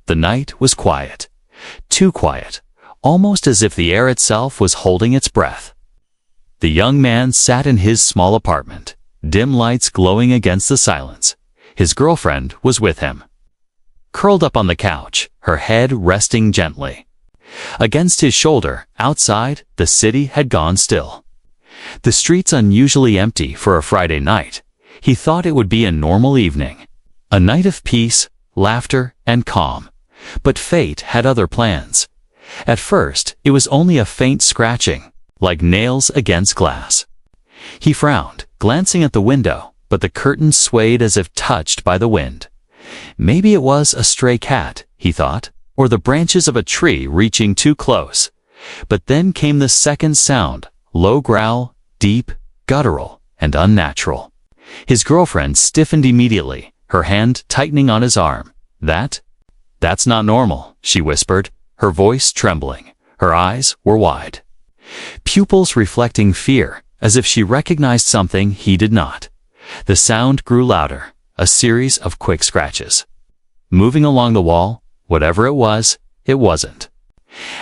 The night was quiet. Too quiet, almost as if the air itself was holding its breath. The young man sat in his small apartment, dim lights glowing against the silence. His girlfriend was with him. Curled up on the couch, her head resting gently. Against his shoulder, outside, the city had gone still. The streets unusually empty for a Friday night. He thought it would be a normal evening. A night of peace, laughter, and calm. But fate had other plans. At first, it was only a faint scratching, like nails against glass. He frowned, glancing at the window, but the curtains swayed as if touched by the wind. Maybe it was a stray cat, he thought, or the branches of a tree reaching too close. But then came the second sound, low growl, deep, guttural, and unnatural. His girlfriend stiffened immediately, her hand tightening on his arm. That's not normal, she whispered, her voice trembling. Her eyes were wide, pupils reflecting fear, as if she recognized something he did not. The sound grew louder, a series of quick scratches. Moving along the wall, whatever it wasn't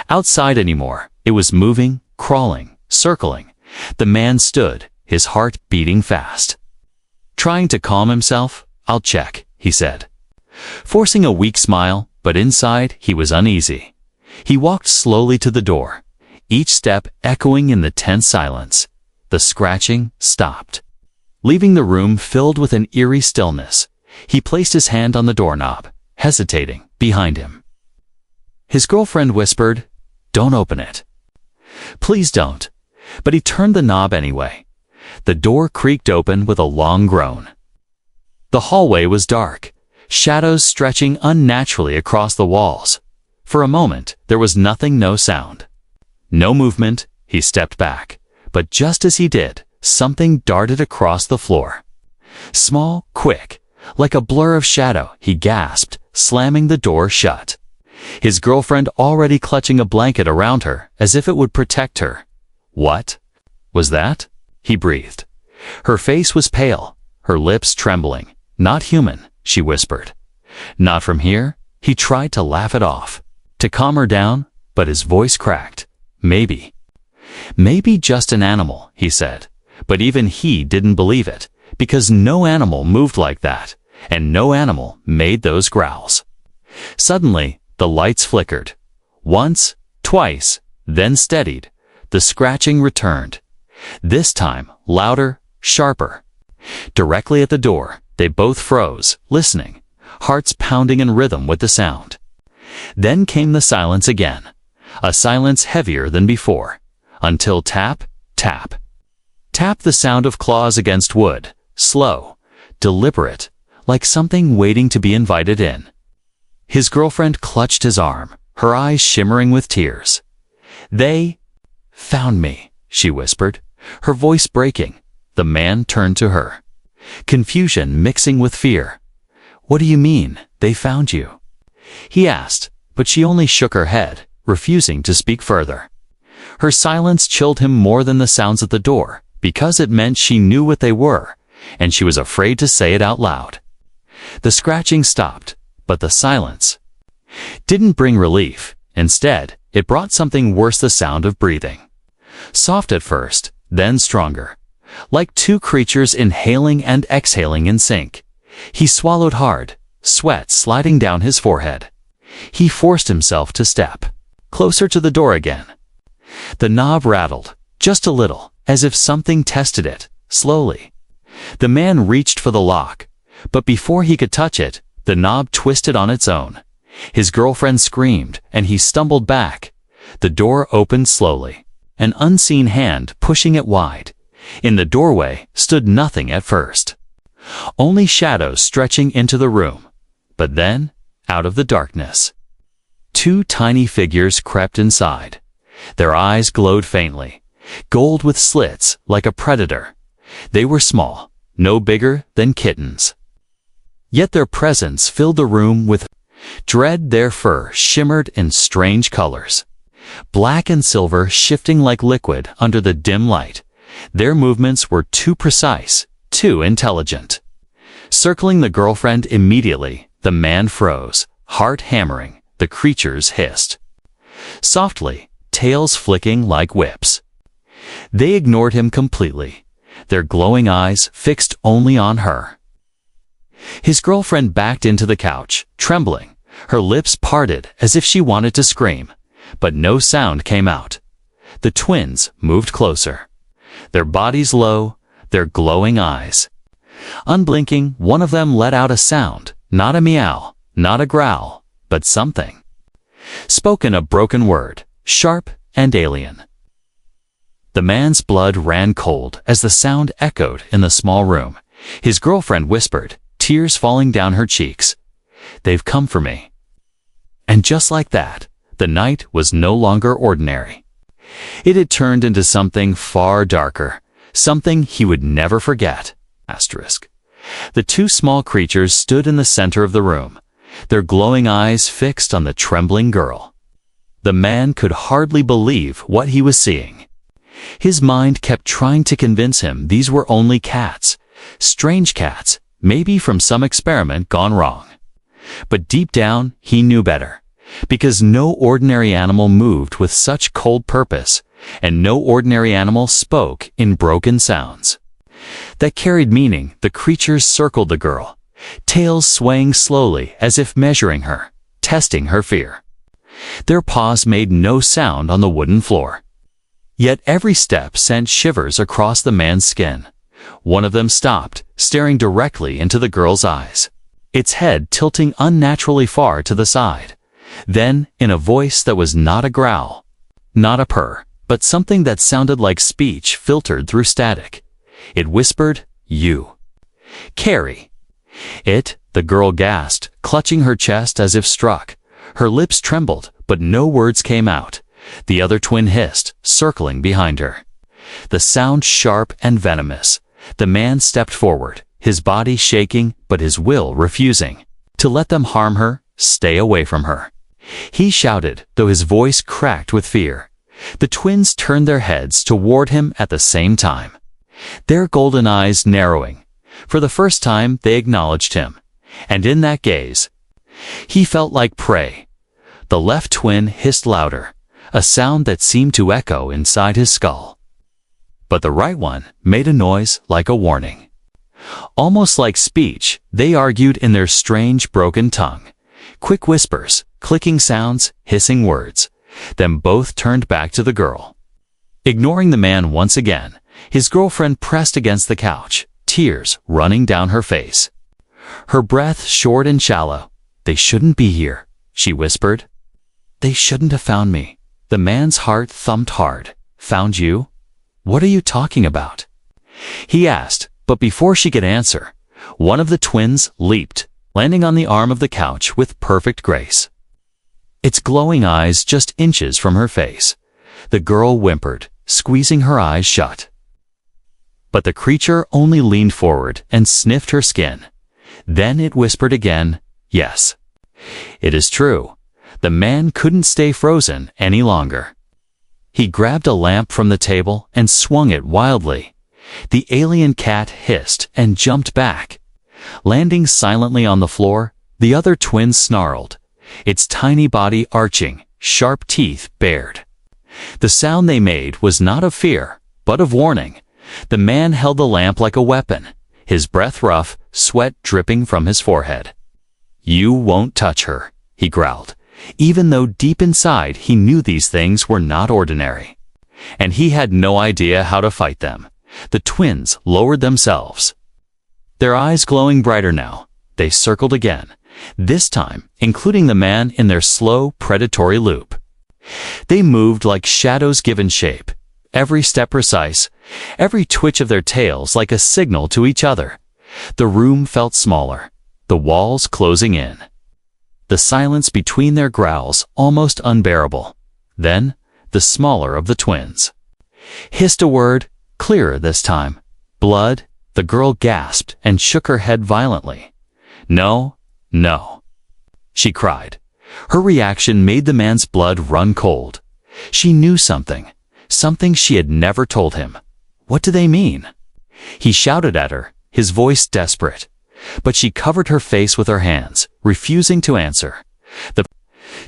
outside anymore. It was moving, crawling, circling. The man stood, his heart beating fast. Trying to calm himself, "I'll check," he said, forcing a weak smile, but inside he was uneasy. He walked slowly to the door, each step echoing in the tense silence. The scratching stopped, leaving the room filled with an eerie stillness. He placed his hand on the doorknob, hesitating, behind him. His girlfriend whispered, "Don't open it. Please don't." But he turned the knob anyway. The door creaked open with a long groan. The hallway was dark, shadows stretching unnaturally across the walls. For a moment, there was nothing, no sound. No movement. He stepped back. But just as he did, something darted across the floor. Small, quick, like a blur of shadow, he gasped, slamming the door shut. His girlfriend already clutching a blanket around her, as if it would protect her. "What was that?" he breathed. Her face was pale, her lips trembling. "Not human," she whispered. "Not from here." He tried to laugh it off, to calm her down, but his voice cracked. Maybe just an animal," he said. But even he didn't believe it, because no animal moved like that, and no animal made those growls. Suddenly, the lights flickered. Once, twice, then steadied. The scratching returned. This time, louder, sharper. Directly at the door, they both froze, listening, hearts pounding in rhythm with the sound. Then came the silence again, a silence heavier than before, until tap, tap. Tap, the sound of claws against wood, slow, deliberate, like something waiting to be invited in. His girlfriend clutched his arm, her eyes shimmering with tears. "They found me," she whispered, her voice breaking. The man turned to her, confusion mixing with fear. "What do you mean, they found you?" he asked, but she only shook her head, refusing to speak further. Her silence chilled him more than the sounds at the door, because it meant she knew what they were, and she was afraid to say it out loud. The scratching stopped, but the silence didn't bring relief. Instead, it brought something worse, the sound of breathing. Soft at first, then stronger, like two creatures inhaling and exhaling in sync. He swallowed hard, sweat sliding down his forehead. He forced himself to step closer to the door again. The knob rattled, just a little, as if something tested it, slowly. The man reached for the lock, but before he could touch it, the knob twisted on its own. His girlfriend screamed, and he stumbled back. The door opened slowly, an unseen hand pushing it wide. In the doorway stood nothing at first, only shadows stretching into the room. But then, out of the darkness, two tiny figures crept inside. Their eyes glowed faintly, gold with slits like a predator. They were small, no bigger than kittens. Yet their presence filled the room with dread. Their fur shimmered in strange colors, black and silver shifting like liquid under the dim light. Their movements were too precise, too intelligent. Circling the girlfriend immediately, the man froze, Heart hammering, the creatures hissed. Softly, tails flicking like whips. They ignored him completely, their glowing eyes fixed only on her. His girlfriend backed into the couch, trembling, her lips parted as if she wanted to scream, but no sound came out. The twins moved closer, their bodies low, their glowing eyes. Unblinking, one of them let out a sound, not a meow, not a growl, but something. Spoken a broken word, sharp and alien. The man's blood ran cold as the sound echoed in the small room. His girlfriend whispered, tears falling down her cheeks. "They've come for me." And just like that, the night was no longer ordinary. It had turned into something far darker, something he would never forget. The two small creatures stood in the center of the room, their glowing eyes fixed on the trembling girl. The man could hardly believe what he was seeing. His mind kept trying to convince him these were only cats, strange cats, maybe from some experiment gone wrong. But deep down, he knew better, because no ordinary animal moved with such cold purpose, and no ordinary animal spoke in broken sounds that carried meaning. The creatures circled the girl, tails swaying slowly as if measuring her, testing her fear. Their paws made no sound on the wooden floor. Yet every step sent shivers across the man's skin. One of them stopped, staring directly into the girl's eyes, its head tilting unnaturally far to the side. Then, in a voice that was not a growl, not a purr, but something that sounded like speech filtered through static, it whispered, "You. Carrie." The girl gasped, clutching her chest as if struck. Her lips trembled, but no words came out. The other twin hissed, circling behind her. The sound sharp and venomous. The man stepped forward, his body shaking, but his will refusing to let them harm her, stay away from her. He shouted, though his voice cracked with fear. The twins turned their heads toward him at the same time, their golden eyes narrowing. For the first time, they acknowledged him, and in that gaze, he felt like prey. The left twin hissed louder, a sound that seemed to echo inside his skull. But the right one made a noise like a warning. Almost like speech, they argued in their strange broken tongue. Quick whispers, clicking sounds, hissing words. Then both turned back to the girl. Ignoring the man once again, his girlfriend pressed against the couch, tears running down her face. Her breath short and shallow. "They shouldn't be here," she whispered. "They shouldn't have found me." The man's heart thumped hard. "Found you? What are you talking about?" he asked, but before she could answer, one of the twins leaped, landing on the arm of the couch with perfect grace, its glowing eyes just inches from her face. The girl whimpered, squeezing her eyes shut. But the creature only leaned forward and sniffed her skin. Then it whispered again, "Yes. It is true." The man couldn't stay frozen any longer. He grabbed a lamp from the table and swung it wildly. The alien cat hissed and jumped back. Landing silently on the floor, the other twin snarled, its tiny body arching, sharp teeth bared. The sound they made was not of fear, but of warning. The man held the lamp like a weapon, his breath rough, sweat dripping from his forehead. "You won't touch her," he growled, even though deep inside he knew these things were not ordinary. And he had no idea how to fight them. The twins lowered themselves, their eyes glowing brighter now. They circled again, this time including the man in their slow, predatory loop. They moved like shadows given shape, every step precise, every twitch of their tails like a signal to each other. The room felt smaller, the walls closing in, the silence between their growls almost unbearable. Then, the smaller of the twins hissed a word, clearer this time. "Blood." The girl gasped and shook her head violently. "No, no," she cried. Her reaction made the man's blood run cold. She knew something she had never told him. "What do they mean?" He shouted at her, his voice desperate. But she covered her face with her hands, refusing to answer. The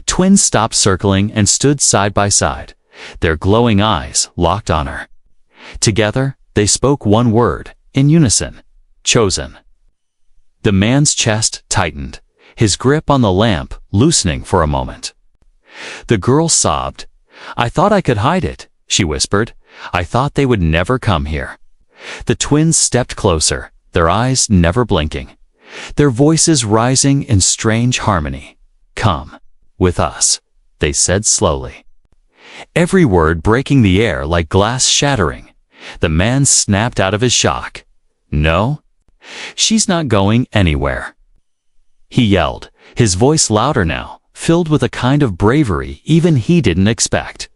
twins stopped circling and stood side by side, their glowing eyes locked on her. Together, they spoke one word, in unison: chosen. The man's chest tightened, his grip on the lamp loosening for a moment. The girl sobbed. "I thought I could hide it," she whispered. "I thought they would never come here." The twins stepped closer, their eyes never blinking, their voices rising in strange harmony. "Come with us," they said slowly. Every word breaking the air like glass shattering. The man snapped out of his shock. "No, she's not going anywhere," he yelled, his voice louder now, filled with a kind of bravery even he didn't expect.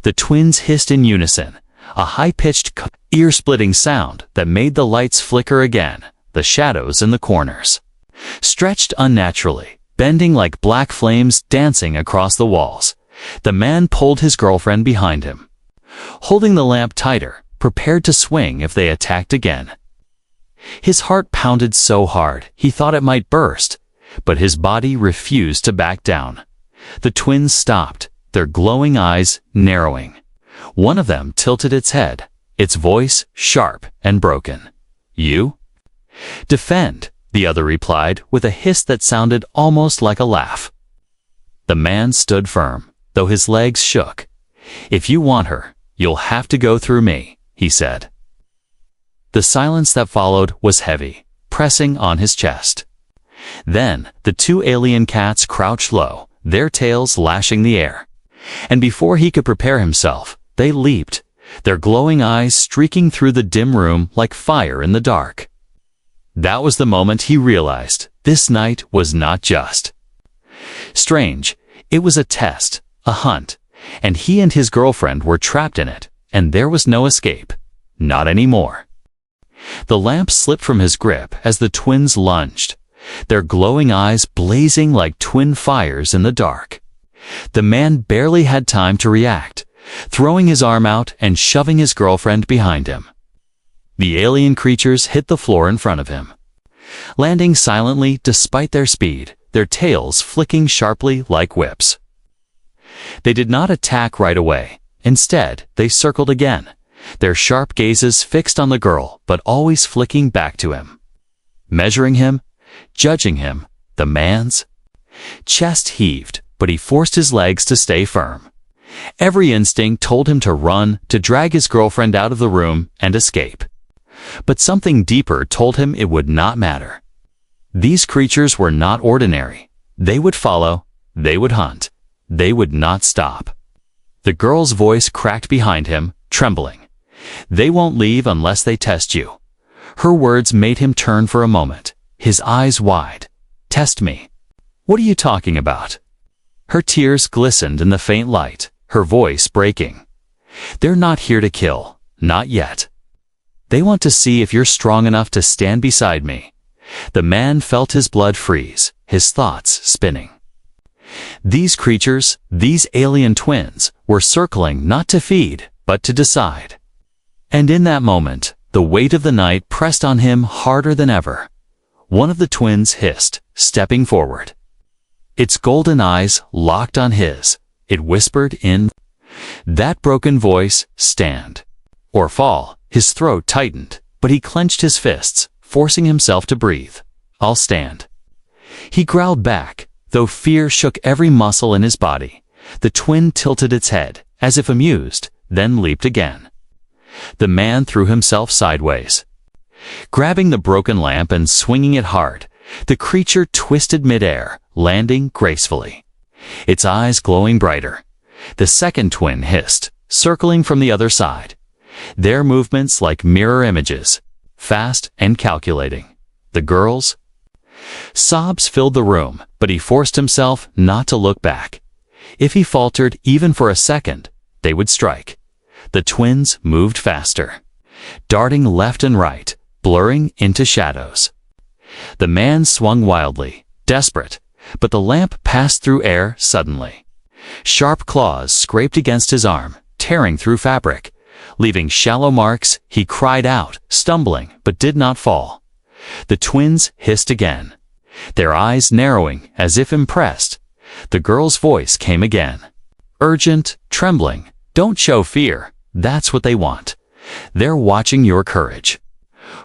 The twins hissed in unison, a high-pitched, ear-splitting sound that made the lights flicker again, the shadows in the corners stretched unnaturally, bending like black flames dancing across the walls. The man pulled his girlfriend behind him, holding the lamp tighter, prepared to swing if they attacked again. His heart pounded so hard he thought it might burst, but his body refused to back down. The twins stopped, their glowing eyes narrowing. One of them tilted its head, its voice sharp and broken. "You?" "Defend," the other replied with a hiss that sounded almost like a laugh. The man stood firm, though his legs shook. "If you want her, you'll have to go through me," he said. The silence that followed was heavy, pressing on his chest. Then the two alien cats crouched low, their tails lashing the air. And before he could prepare himself, they leaped, their glowing eyes streaking through the dim room like fire in the dark. That was the moment he realized this night was not just strange, it was a test, a hunt, and he and his girlfriend were trapped in it, and there was no escape. Not anymore. The lamp slipped from his grip as the twins lunged, their glowing eyes blazing like twin fires in the dark. The man barely had time to react, throwing his arm out and shoving his girlfriend behind him. The alien creatures hit the floor in front of him, landing silently despite their speed, their tails flicking sharply like whips. They did not attack right away. Instead, they circled again, their sharp gazes fixed on the girl but always flicking back to him. Measuring him, judging him, the man's chest heaved, but he forced his legs to stay firm. Every instinct told him to run, to drag his girlfriend out of the room and escape. But something deeper told him it would not matter. These creatures were not ordinary. They would follow, they would hunt, they would not stop. The girl's voice cracked behind him, trembling. "They won't leave unless they test you." Her words made him turn for a moment, his eyes wide. "Test me? What are you talking about?" Her tears glistened in the faint light, her voice breaking. "They're not here to kill, not yet. They want to see if you're strong enough to stand beside me." The man felt his blood freeze, his thoughts spinning. These creatures, these alien twins, were circling not to feed, but to decide. And in that moment, the weight of the night pressed on him harder than ever. One of the twins hissed, stepping forward. Its golden eyes locked on his. It whispered in that broken voice, "Stand or fall." His throat tightened, but he clenched his fists, forcing himself to breathe. "I'll stand." He growled back, though fear shook every muscle in his body. The twin tilted its head, as if amused, then leaped again. The man threw himself sideways, grabbing the broken lamp and swinging it hard. The creature twisted midair, landing gracefully, its eyes glowing brighter. The second twin hissed, circling from the other side, their movements like mirror images, fast and calculating. The girl's sobs filled the room, but he forced himself not to look back. If he faltered even for a second, they would strike. The twins moved faster, darting left and right, blurring into shadows. The man swung wildly, desperate, but the lamp passed through air suddenly. Sharp claws scraped against his arm, tearing through fabric, leaving shallow marks. He cried out, stumbling, but did not fall. The twins hissed again, their eyes narrowing as if impressed. The girl's voice came again. Urgent, trembling. Don't show fear. That's what they want. They're watching your courage.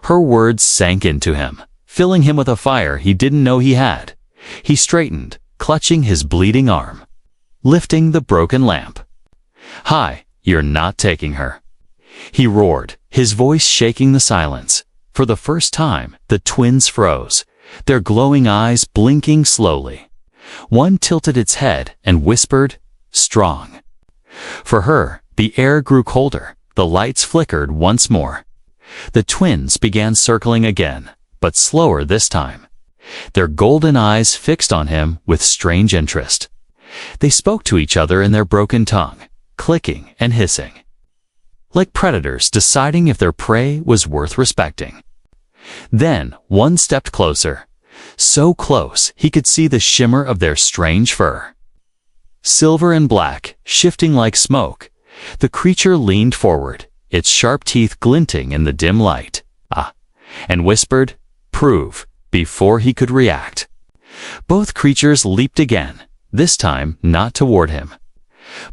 Her words sank into him, filling him with a fire he didn't know he had. He straightened, clutching his bleeding arm, lifting the broken lamp. Hi, you're not taking her. He roared, his voice shaking the silence. For the first time, the twins froze, their glowing eyes blinking slowly. One tilted its head and whispered, "Strong." For her, the air grew colder, the lights flickered once more. The twins began circling again, but slower this time, their golden eyes fixed on him with strange interest. They spoke to each other in their broken tongue, clicking and hissing, like predators deciding if their prey was worth respecting. Then one stepped closer, so close he could see the shimmer of their strange fur. Silver and black, shifting like smoke, the creature leaned forward, its sharp teeth glinting in the dim light, and whispered, "Prove," before he could react. Both creatures leaped again, this time not toward him,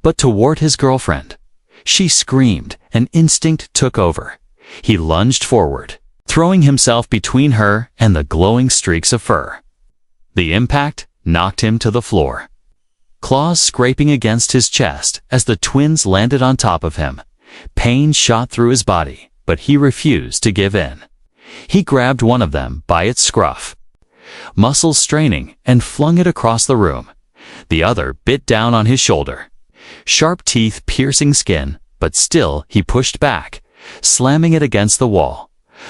but toward his girlfriend. She screamed, and instinct took over. He lunged forward, throwing himself between her and the glowing streaks of fur. The impact knocked him to the floor, claws scraping against his chest as the twins landed on top of him. Pain shot through his body, but he refused to give in. He grabbed one of them by its scruff, muscles straining, and flung it across the room. The other bit down on his shoulder, sharp teeth piercing skin, but still he pushed back, slamming it against the wall.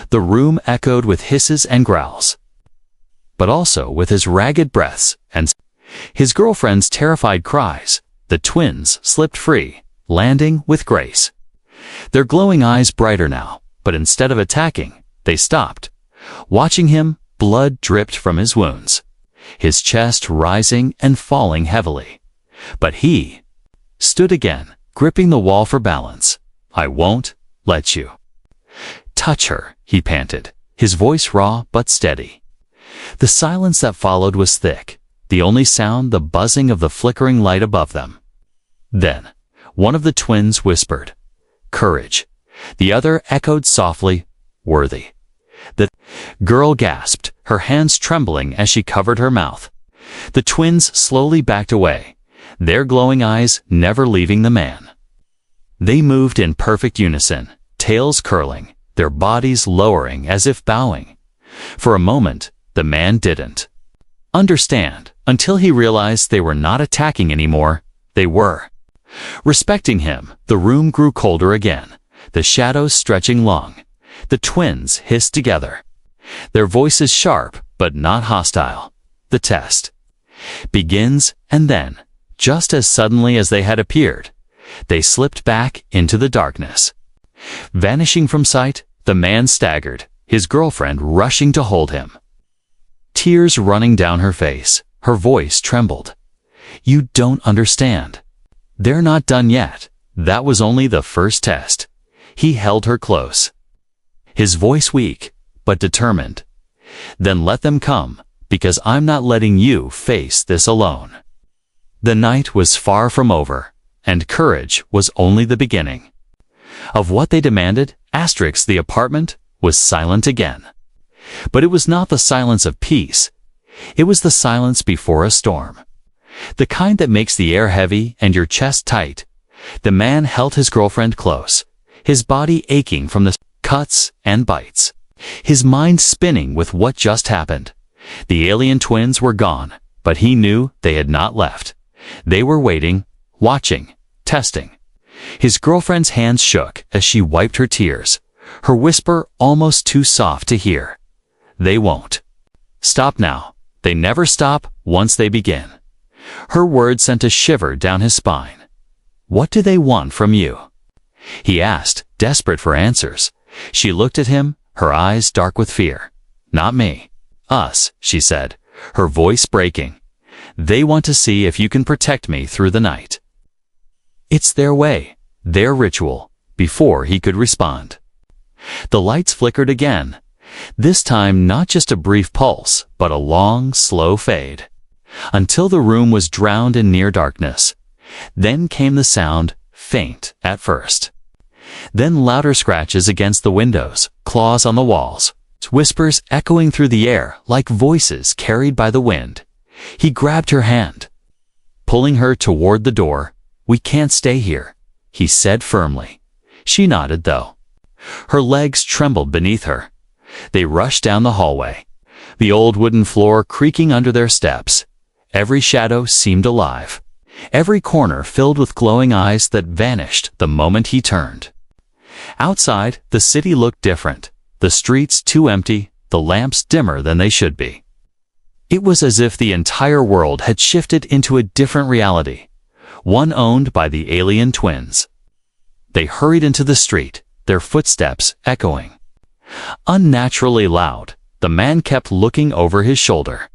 The room echoed with hisses and growls, but also with his ragged breaths and his girlfriend's terrified cries. The twins slipped free, landing with grace. Their glowing eyes brighter now, but instead of attacking, they stopped. Watching him, blood dripped from his wounds, his chest rising and falling heavily. But he stood again, gripping the wall for balance. "I won't let you touch her," he panted, his voice raw but steady. The silence that followed was thick, the only sound the buzzing of the flickering light above them. Then, one of the twins whispered, "Courage." The other echoed softly, "Worthy." The girl gasped, her hands trembling as she covered her mouth. The twins slowly backed away, their glowing eyes never leaving the man. They moved in perfect unison, tails curling, their bodies lowering as if bowing. For a moment, the man didn't understand, until he realized they were not attacking anymore. They were respecting him. The room grew colder again, the shadows stretching long. The twins hissed together, their voices sharp but not hostile. The test begins, and then, just as suddenly as they had appeared, they slipped back into the darkness. Vanishing from sight, the man staggered, his girlfriend rushing to hold him, tears running down her face. Her voice trembled. "You don't understand. They're not done yet. That was only the first test." He held her close, his voice weak but determined. "Then let them come, because I'm not letting you face this alone." The night was far from over, and courage was only the beginning of what they demanded. The apartment was silent again. But it was not the silence of peace. It was the silence before a storm, the kind that makes the air heavy and your chest tight. The man held his girlfriend close, his body aching from the cuts and bites, his mind spinning with what just happened. The alien twins were gone, but he knew they had not left. They were waiting, watching, testing. His girlfriend's hands shook as she wiped her tears, her whisper almost too soft to hear. "They won't stop now. They never stop once they begin." Her words sent a shiver down his spine. "What do they want from you?" he asked, desperate for answers. She looked at him, her eyes dark with fear. "Not me. Us," she said, her voice breaking. "They want to see if you can protect me through the night." It's their way, their ritual. Before he could respond, the lights flickered again. This time not just a brief pulse, but a long, slow fade. until the room was drowned in near darkness. Then came the sound, faint at first. Then louder scratches against the windows, claws on the walls, whispers echoing through the air like voices carried by the wind. He grabbed her hand, pulling her toward the door. "We can't stay here," he said firmly. She nodded, though. Her legs trembled beneath her. They rushed down the hallway, the old wooden floor creaking under their steps. Every shadow seemed alive, every corner filled with glowing eyes that vanished the moment he turned. Outside, the city looked different, the streets too empty, the lamps dimmer than they should be. It was as if the entire world had shifted into a different reality, one owned by the alien twins. They hurried into the street, their footsteps echoing. Unnaturally loud, the man kept looking over his shoulder.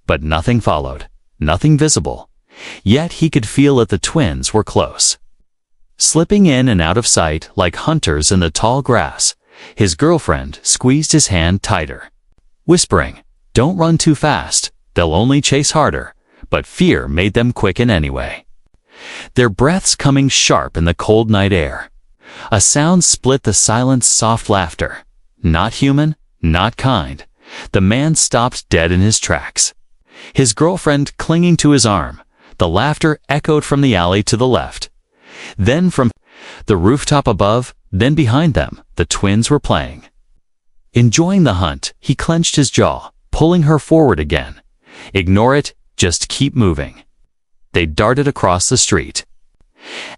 But nothing followed, nothing visible. Yet he could feel that the twins were close. Slipping in and out of sight like hunters in the tall grass, his girlfriend squeezed his hand tighter, whispering, "Don't run too fast, they'll only chase harder," but fear made them quicken anyway. Their breaths coming sharp in the cold night air. A sound split the silence, soft laughter. Not human, not kind. The man stopped dead in his tracks, his girlfriend clinging to his arm. The laughter echoed from the alley to the left, then from the rooftop above, then behind them, the twins were playing. Enjoying the hunt, he clenched his jaw, pulling her forward again. "Ignore it, just keep moving." They darted across the street.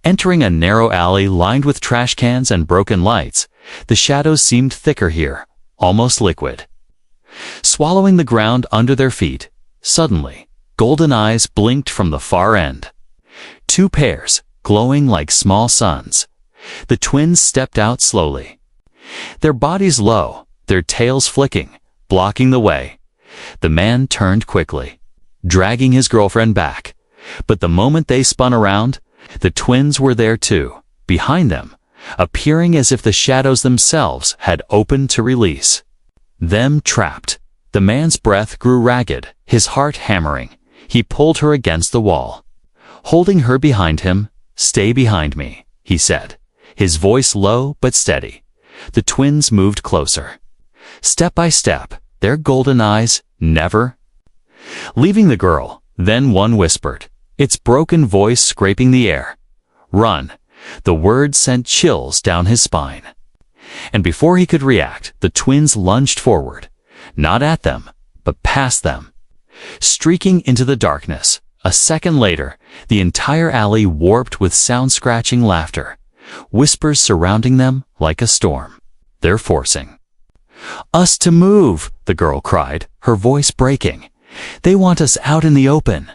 Entering a narrow alley lined with trash cans and broken lights, the shadows seemed thicker here, almost liquid, swallowing the ground under their feet. Suddenly, golden eyes blinked from the far end. Two pairs, glowing like small suns. The twins stepped out slowly, their bodies low, their tails flicking, blocking the way. The man turned quickly, dragging his girlfriend back. But the moment they spun around, the twins were there too, behind them, appearing as if the shadows themselves had opened to release them. Trapped. The man's breath grew ragged, his heart hammering. He pulled her against the wall, holding her behind him. "Stay behind me," he said, his voice low but steady. The twins moved closer, step by step, their golden eyes never leaving the girl. Then one whispered, its broken voice scraping the air, "Run." The word sent chills down his spine. And before he could react, the twins lunged forward, not at them, but past them, streaking into the darkness. A second later, the entire alley warped with sound-scratching laughter, whispers surrounding them like a storm. "They're forcing us to move," the girl cried, her voice breaking. "They want us out in the open."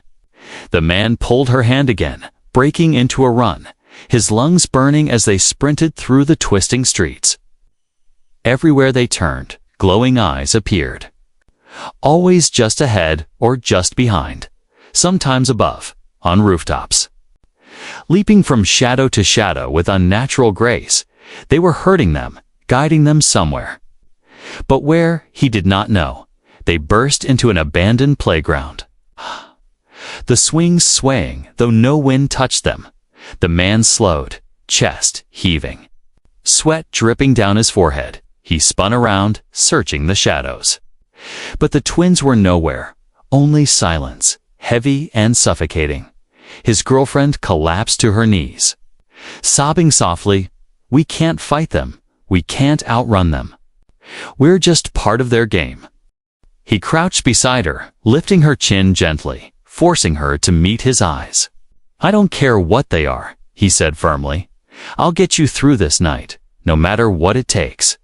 The man pulled her hand again, breaking into a run, his lungs burning as they sprinted through the twisting streets. Everywhere they turned, glowing eyes appeared. Always just ahead or just behind, sometimes above, on rooftops. Leaping from shadow to shadow with unnatural grace, they were hurting them, guiding them somewhere. But where, he did not know. They burst into an abandoned playground, the swings swaying, though no wind touched them. The man slowed, chest heaving, sweat dripping down his forehead. He spun around, searching the shadows. But the twins were nowhere, only silence, heavy and suffocating. His girlfriend collapsed to her knees, sobbing softly, "We can't fight them. We can't outrun them. We're just part of their game." He crouched beside her, lifting her chin gently, forcing her to meet his eyes. "I don't care what they are," he said firmly. "I'll get you through this night, no matter what it takes."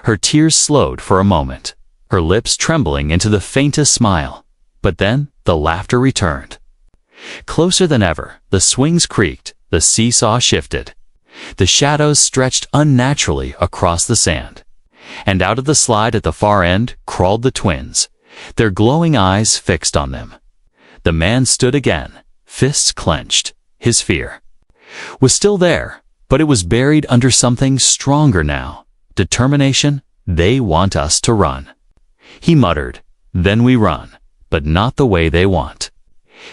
Her tears slowed for a moment, her lips trembling into the faintest smile. But then the laughter returned. Closer than ever, the swings creaked, the seesaw shifted. The shadows stretched unnaturally across the sand. And out of the slide at the far end crawled the twins, their glowing eyes fixed on them. The man stood again, fists clenched. His fear was still there, but it was buried under something stronger now. Determination. "They want us to run," he muttered. "Then we run, but not the way they want."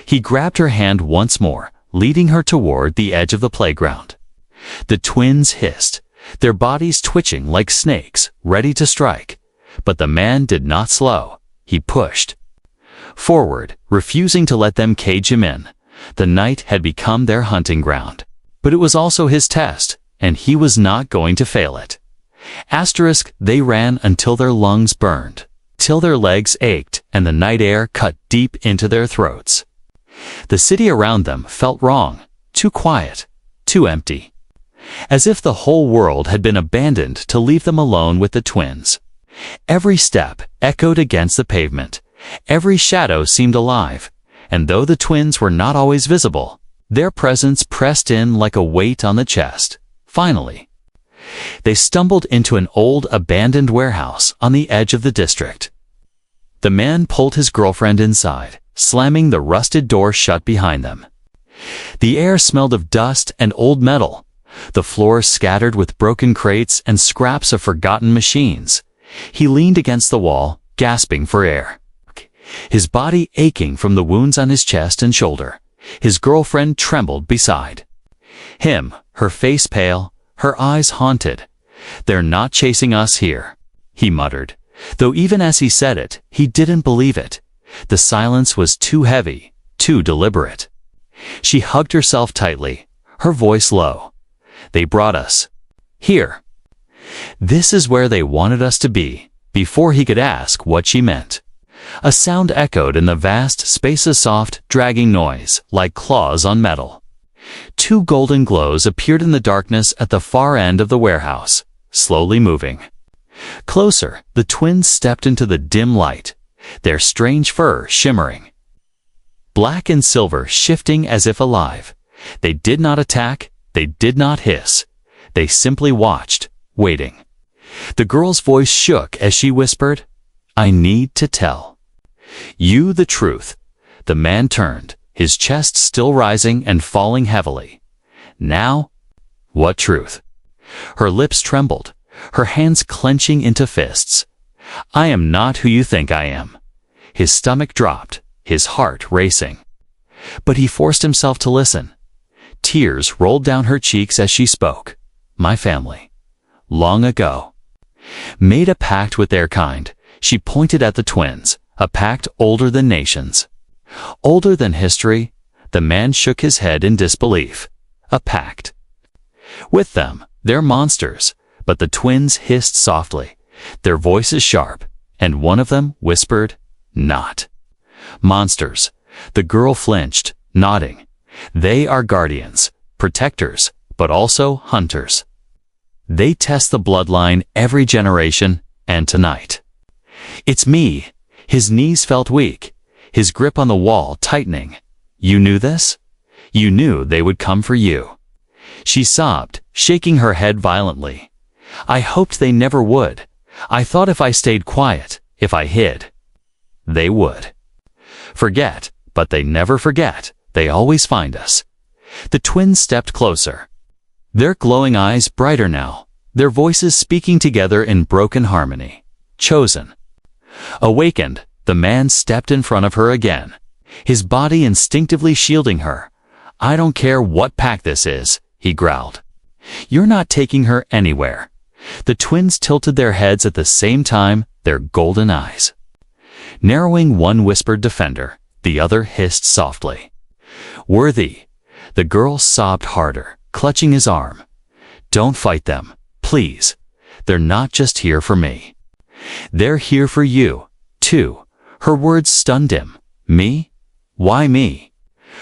He grabbed her hand once more, leading her toward the edge of the playground. The twins hissed, their bodies twitching like snakes, ready to strike. But the man did not slow. He pushed forward, refusing to let them cage him in. The night had become their hunting ground. But it was also his test, and he was not going to fail it. They ran until their lungs burned, till their legs ached and the night air cut deep into their throats. The city around them felt wrong, too quiet, too empty. As if the whole world had been abandoned to leave them alone with the twins. Every step echoed against the pavement. Every shadow seemed alive, and though the twins were not always visible, their presence pressed in like a weight on the chest. Finally, they stumbled into an old abandoned warehouse on the edge of the district. The man pulled his girlfriend inside, slamming the rusted door shut behind them. The air smelled of dust and old metal, the floor scattered with broken crates and scraps of forgotten machines. He leaned against the wall, gasping for air, his body aching from the wounds on his chest and shoulder. His girlfriend trembled beside him, her face pale, her eyes haunted. "They're not chasing us here," he muttered, though even as he said it, he didn't believe it. The silence was too heavy, too deliberate. She hugged herself tightly, her voice low. "They brought us here. This is where they wanted us to be," before he could ask what she meant. A sound echoed in the vast space, a soft, dragging noise, like claws on metal. Two golden glows appeared in the darkness at the far end of the warehouse, slowly moving. Closer, the twins stepped into the dim light, their strange fur shimmering. Black and silver shifting as if alive. They did not attack, they did not hiss. They simply watched, waiting. The girl's voice shook as she whispered, "I need to tell you the truth." The man turned, his chest still rising and falling heavily. "Now, what truth?" Her lips trembled, her hands clenching into fists. "I am not who you think I am." His stomach dropped, his heart racing. But he forced himself to listen. Tears rolled down her cheeks as she spoke. "My family, long ago, made a pact with their kind." She pointed at the twins, a pact older than nations, older than history. The man shook his head in disbelief. A pact with them, they're monsters. But the twins hissed softly, their voices sharp, and one of them whispered, "Not monsters." The girl flinched, nodding. "They are guardians, protectors, but also hunters. They test the bloodline every generation, and tonight, it's me." His knees felt weak, his grip on the wall tightening. "You knew this? You knew they would come for you." She sobbed, shaking her head violently. "I hoped they never would. I thought if I stayed quiet, if I hid, they would forget, but they never forget. They always find us." The twins stepped closer, their glowing eyes brighter now, their voices speaking together in broken harmony. "Chosen." Awakened, the man stepped in front of her again, his body instinctively shielding her. "I don't care what pack this is," he growled. "You're not taking her anywhere." The twins tilted their heads at the same time, their golden eyes narrowing. One whispered defender, the other hissed softly, "Worthy." The girl sobbed harder, clutching his arm. "Don't fight them, please. They're not just here for me. They're here for you, too." Her words stunned him. "Me? Why me?"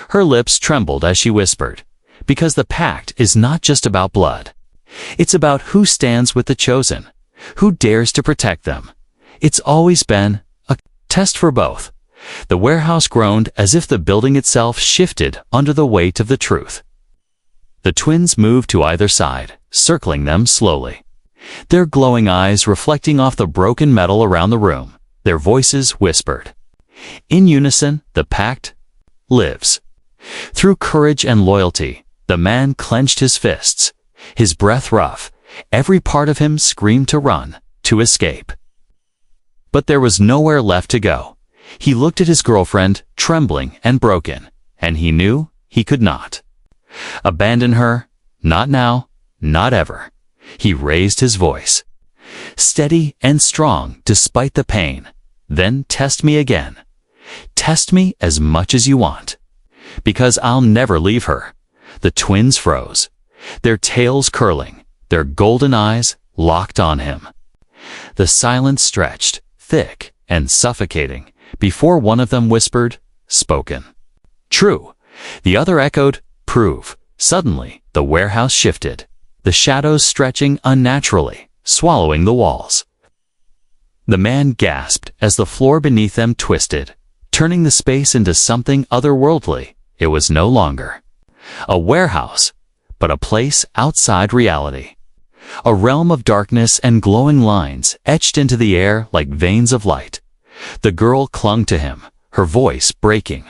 Her lips trembled as she whispered, "Because the pact is not just about blood. It's about who stands with the chosen, who dares to protect them. It's always been a test for both." The warehouse groaned as if the building itself shifted under the weight of the truth. The twins moved to either side, circling them slowly, their glowing eyes reflecting off the broken metal around the room. Their voices whispered in unison, "The pact lives." Through courage and loyalty, the man clenched his fists, his breath rough. Every part of him screamed to run, to escape. But there was nowhere left to go. He looked at his girlfriend, trembling and broken, and he knew he could not abandon her. Not now, not ever. He raised his voice, steady and strong despite the pain. Then test me again. Test me as much as you want, because I'll never leave her. The twins froze, their tails curling, their golden eyes locked on him. The silence stretched, thick and suffocating, before one of them whispered, "Spoken." "True." The other echoed, "Prove." Suddenly, the warehouse shifted, the shadows stretching unnaturally, swallowing the walls. The man gasped as the floor beneath them twisted, turning the space into something otherworldly. It was no longer a warehouse, but a place outside reality. A realm of darkness and glowing lines etched into the air like veins of light. The girl clung to him, her voice breaking.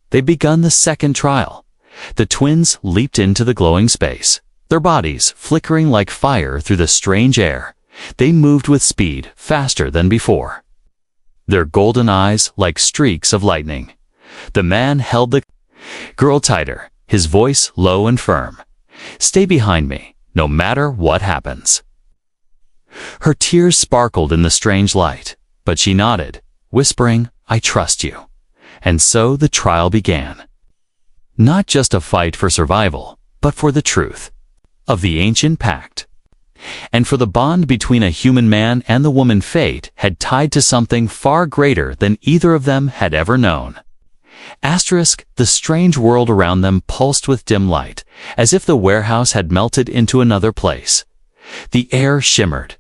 They'd begun the second trial. The twins leaped into the glowing space, their bodies flickering like fire through the strange air. They moved with speed, faster than before, their golden eyes like streaks of lightning. The man held the girl tighter, his voice low and firm. "Stay behind me, no matter what happens." Her tears sparkled in the strange light, but she nodded, whispering, "I trust you." And so the trial began. Not just a fight for survival, but for the truth of the ancient pact, and for the bond between a human man and the woman fate had tied to something far greater than either of them had ever known. The strange world around them pulsed with dim light, as if the warehouse had melted into another place. The air shimmered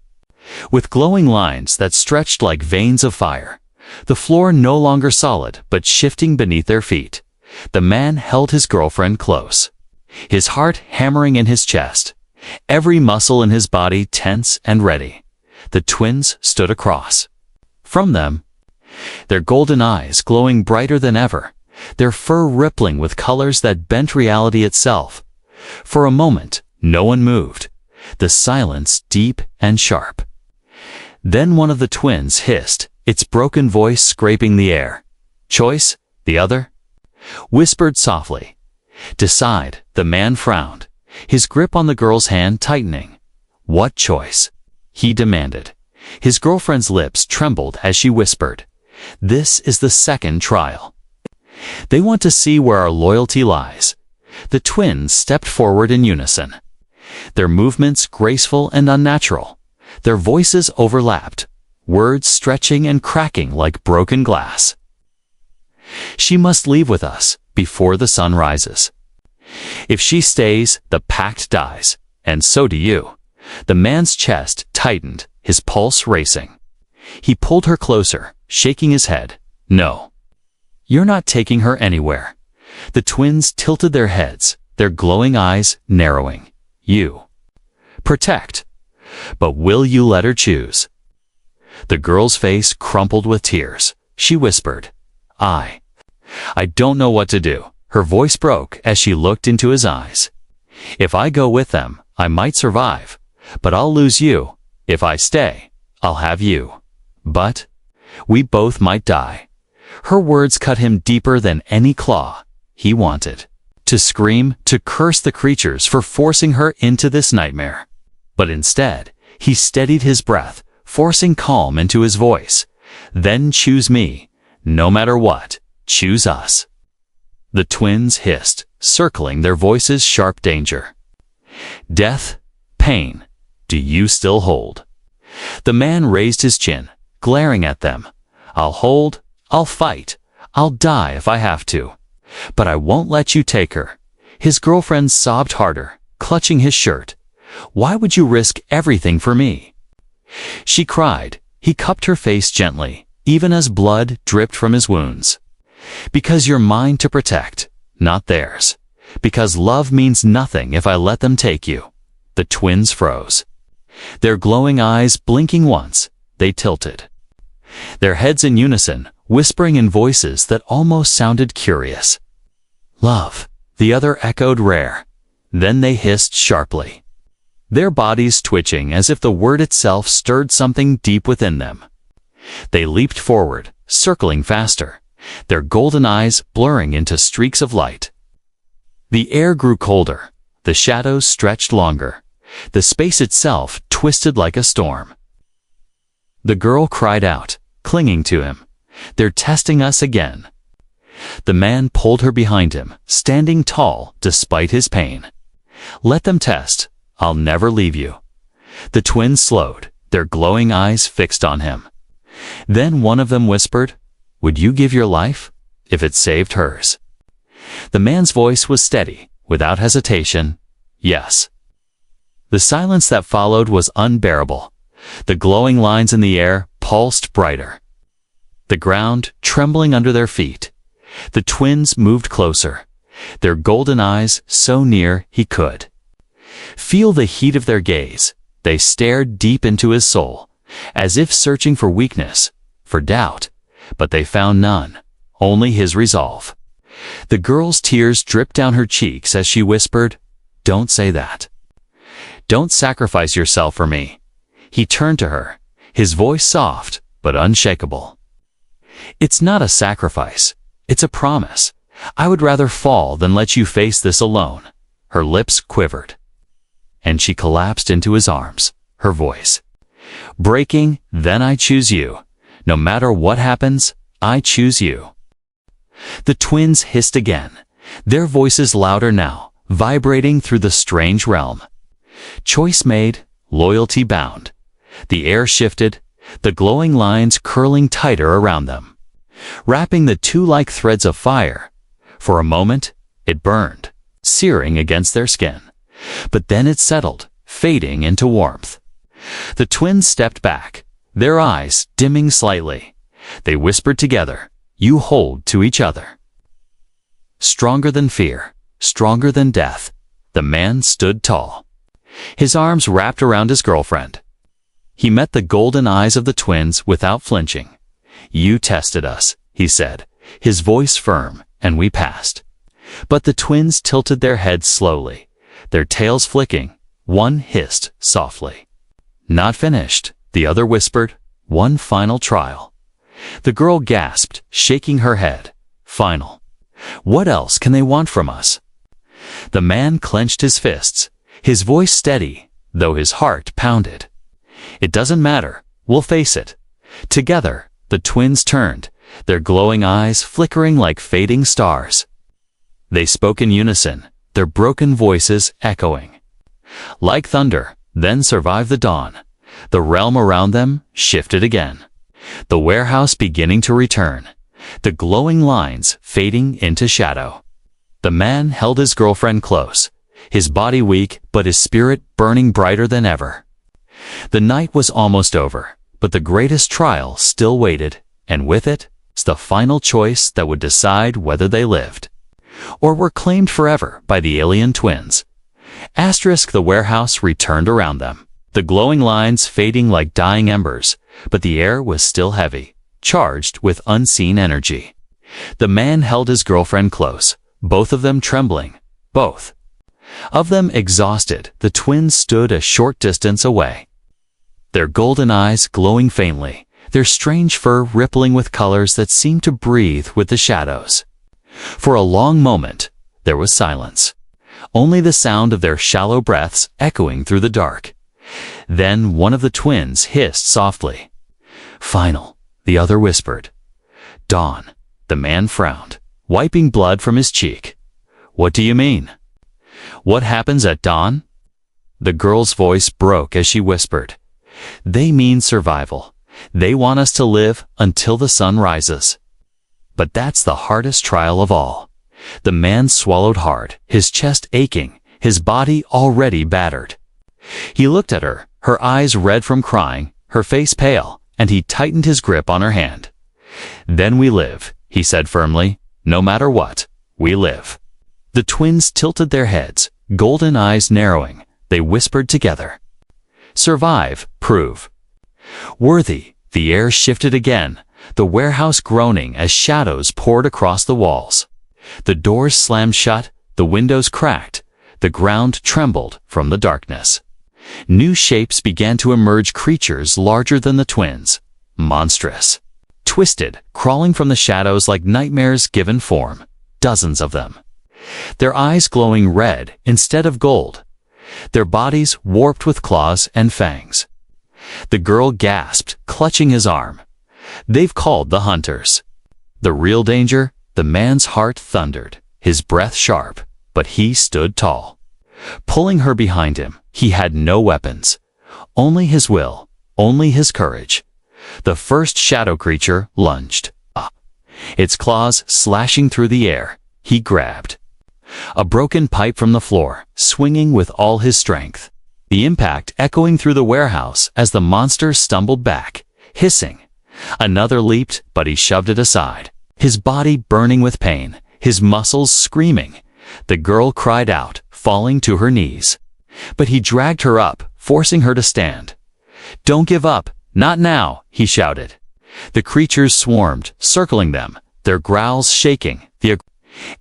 with glowing lines that stretched like veins of fire, the floor no longer solid but shifting beneath their feet. The man held his girlfriend close, his heart hammering in his chest, every muscle in his body tense and ready. The twins stood across from them, their golden eyes glowing brighter than ever, their fur rippling with colors that bent reality itself. For a moment, no one moved, the silence deep and sharp. Then one of the twins hissed, its broken voice scraping the air. "Choice?" The other whispered softly. "Decide." The man frowned, his grip on the girl's hand tightening. "What choice?" he demanded. His girlfriend's lips trembled as she whispered, "This is the second trial. They want to see where our loyalty lies." The twins stepped forward in unison, their movements graceful and unnatural. Their voices overlapped, words stretching and cracking like broken glass. "She must leave with us before the sun rises. If she stays, the pact dies, and so do you." The man's chest tightened, his pulse racing. He pulled her closer, shaking his head. "No. You're not taking her anywhere." The twins tilted their heads, their glowing eyes narrowing. "You protect, but will you let her choose?" The girl's face crumpled with tears. She whispered, I don't know what to do." Her voice broke as she looked into his eyes. "If I go with them, I might survive, but I'll lose you. If I stay, I'll have you. But we both might die." Her words cut him deeper than any claw. He wanted to scream, to curse the creatures for forcing her into this nightmare. But instead, he steadied his breath, forcing calm into his voice. "Then choose me. No matter what, choose us." The twins hissed, circling, their voices sharp. "Danger, death, pain, do you still hold?" The man raised his chin, glaring at them. "I'll hold, I'll fight, I'll die if I have to. But I won't let you take her." His girlfriend sobbed harder, clutching his shirt. "Why would you risk everything for me?" she cried. He cupped her face gently, even as blood dripped from his wounds. "Because you're mine to protect, not theirs. Because love means nothing if I let them take you." The twins froze, their glowing eyes blinking once. They tilted, their heads in unison, whispering in voices that almost sounded curious. "Love," the other echoed, "rare." Then they hissed sharply, their bodies twitching as if the word itself stirred something deep within them. They leaped forward, circling faster, their golden eyes blurring into streaks of light. The air grew colder, the shadows stretched longer, the space itself twisted like a storm. The girl cried out, clinging to him. "They're testing us again." The man pulled her behind him, standing tall despite his pain. "Let them test. I'll never leave you." The twins slowed, their glowing eyes fixed on him. Then one of them whispered, "Would you give your life if it saved hers?" The man's voice was steady, without hesitation. "Yes." The silence that followed was unbearable. The glowing lines in the air pulsed brighter. The ground trembling under their feet. The twins moved closer, their golden eyes so near he could feel the heat of their gaze. They stared deep into his soul, as if searching for weakness, for doubt, but they found none, only his resolve. The girl's tears dripped down her cheeks as she whispered, "Don't say that. Don't sacrifice yourself for me." He turned to her, his voice soft but unshakable. "It's not a sacrifice. It's a promise. I would rather fall than let you face this alone." Her lips quivered, and she collapsed into his arms, her voice breaking. "Then I choose you. No matter what happens, I choose you." The twins hissed again, their voices louder now, vibrating through the strange realm. Choice made, loyalty bound. The air shifted, the glowing lines curling tighter around them, wrapping the two like threads of fire. For a moment, it burned, searing against their skin. But then it settled, fading into warmth. The twins stepped back, their eyes dimming slightly. They whispered together, "You hold to each other." Stronger than fear, stronger than death, the man stood tall, his arms wrapped around his girlfriend. He met the golden eyes of the twins without flinching. "You tested us," he said, his voice firm, "and we passed." But the twins tilted their heads slowly, their tails flicking. One hissed softly. "Not finished," the other whispered. "One final trial." The girl gasped, shaking her head. "Final? What else can they want from us?" The man clenched his fists, his voice steady, though his heart pounded. "It doesn't matter. We'll face it." Together, the twins turned, their glowing eyes flickering like fading stars. They spoke in unison, their broken voices echoing. Like thunder, then survived the dawn. The realm around them shifted again, the warehouse beginning to return, the glowing lines fading into shadow. The man held his girlfriend close, his body weak but his spirit burning brighter than ever. The night was almost over, but the greatest trial still waited, and with it, the final choice that would decide whether they lived or were claimed forever by the alien twins. The warehouse returned around them, the glowing lines fading like dying embers, but the air was still heavy, charged with unseen energy. The man held his girlfriend close, both of them trembling, both of them exhausted. The twins stood a short distance away, their golden eyes glowing faintly, their strange fur rippling with colors that seemed to breathe with the shadows. For a long moment, there was silence, only the sound of their shallow breaths echoing through the dark. Then one of the twins hissed softly. "Final," the other whispered. "Dawn." The man frowned, wiping blood from his cheek. "What do you mean? What happens at dawn?" The girl's voice broke as she whispered. "They mean survival. They want us to live until the sun rises." But that's the hardest trial of all. The man swallowed hard, his chest aching, his body already battered. He looked at her, her eyes red from crying, her face pale, and he tightened his grip on her hand. "Then we live," he said firmly. "No matter what, we live." The twins tilted their heads, golden eyes narrowing. They whispered together, "Survive, prove worthy." The air shifted again, the warehouse groaning as shadows poured across the walls. The doors slammed shut, the windows cracked, the ground trembled from the darkness. New shapes began to emerge, creatures larger than the twins, monstrous, twisted, crawling from the shadows like nightmares given form, dozens of them. Their eyes glowing red instead of gold, their bodies warped with claws and fangs. The girl gasped, clutching his arm. They've called the hunters. The real danger? The man's heart thundered, his breath sharp, but he stood tall. Pulling her behind him, he had no weapons. Only his will, only his courage. The first shadow creature lunged. Its claws slashing through the air, he grabbed. A broken pipe from the floor, swinging with all his strength. The impact echoing through the warehouse as the monster stumbled back, hissing. Another leaped, but he shoved it aside, his body burning with pain, his muscles screaming. The girl cried out, falling to her knees. But he dragged her up, forcing her to stand. "Don't give up, not now," he shouted. The creatures swarmed, circling them, their growls shaking the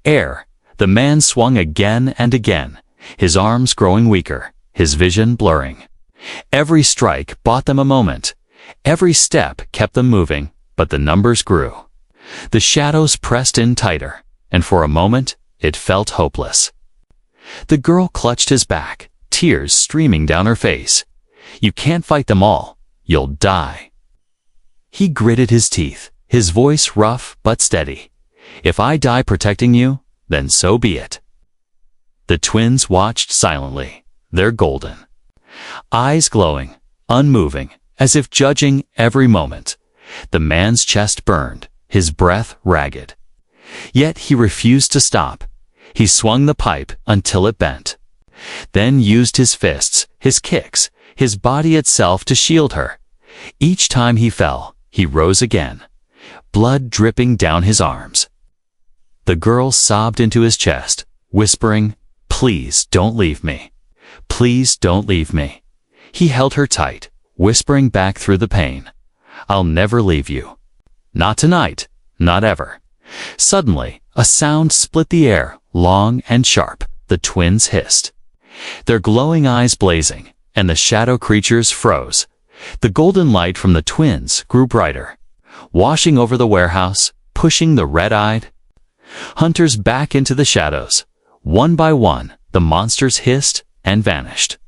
air. The man swung again and again, his arms growing weaker, his vision blurring. Every strike bought them a moment. Every step kept them moving, but the numbers grew. The shadows pressed in tighter, and for a moment, it felt hopeless. The girl clutched his back, tears streaming down her face. "You can't fight them all. You'll die." He gritted his teeth, his voice rough but steady. "If I die protecting you, then so be it." The twins watched silently, their golden eyes glowing, unmoving, as if judging every moment. The man's chest burned, his breath ragged. Yet he refused to stop. He swung the pipe until it bent, then used his fists, his kicks, his body itself to shield her. Each time he fell, he rose again, blood dripping down his arms. The girl sobbed into his chest, whispering, "Please don't leave me. Please don't leave me." He held her tight, whispering back through the pain, "I'll never leave you. Not tonight, not ever." Suddenly, a sound split the air, long and sharp. The twins hissed, their glowing eyes blazing, and the shadow creatures froze. The golden light from the twins grew brighter, washing over the warehouse, pushing the red-eyed hunters back into the shadows. One by one, the monsters hissed and vanished,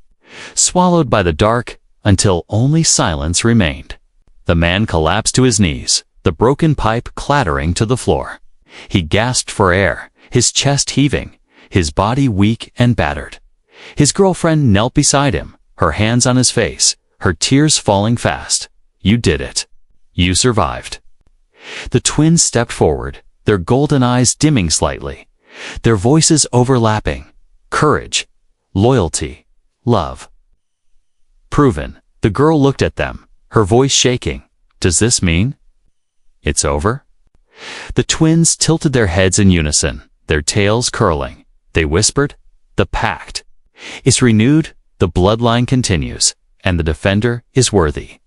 swallowed by the dark until only silence remained. The man collapsed to his knees, the broken pipe clattering to the floor. He gasped for air, his chest heaving, his body weak and battered. His girlfriend knelt beside him, her hands on his face, her tears falling fast. "You did it. You survived." The twins stepped forward, their golden eyes dimming slightly, their voices overlapping. Courage, loyalty, love. Proven. The girl looked at them, her voice shaking. "Does this mean it's over?" The twins tilted their heads in unison, their tails curling. They whispered, "The pact is renewed, the bloodline continues, and the defender is worthy."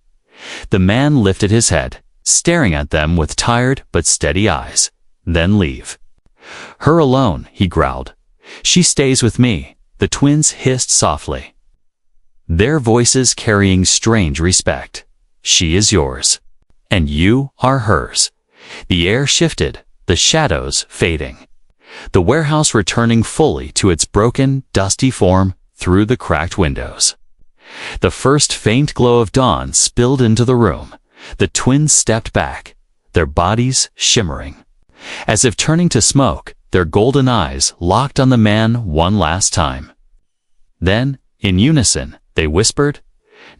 The man lifted his head, staring at them with tired but steady eyes. "Then leave." "Her alone," he growled. "She stays with me," the twins hissed softly, their voices carrying strange respect. "She is yours, and you are hers." The air shifted, the shadows fading, the warehouse returning fully to its broken, dusty form through the cracked windows. The first faint glow of dawn spilled into the room. The twins stepped back, their bodies shimmering. As if turning to smoke, their golden eyes locked on the man one last time. Then, in unison, they whispered,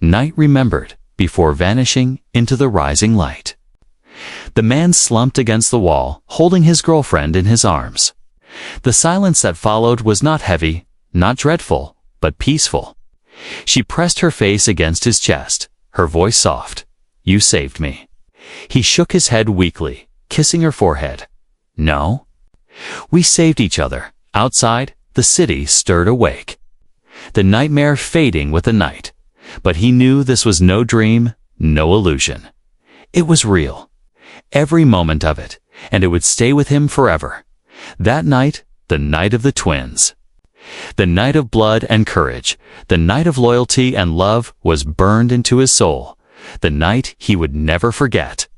"Night remembered," before vanishing into the rising light. The man slumped against the wall, holding his girlfriend in his arms. The silence that followed was not heavy, not dreadful, but peaceful. She pressed her face against his chest, her voice soft. "You saved me." He shook his head weakly, kissing her forehead. "No. We saved each other." Outside, the city stirred awake, the nightmare fading with the night. But he knew this was no dream, no illusion. It was real, every moment of it, and it would stay with him forever. That night, the night of the twins, the night of blood and courage, the night of loyalty and love, was burned into his soul. the night he would never forget.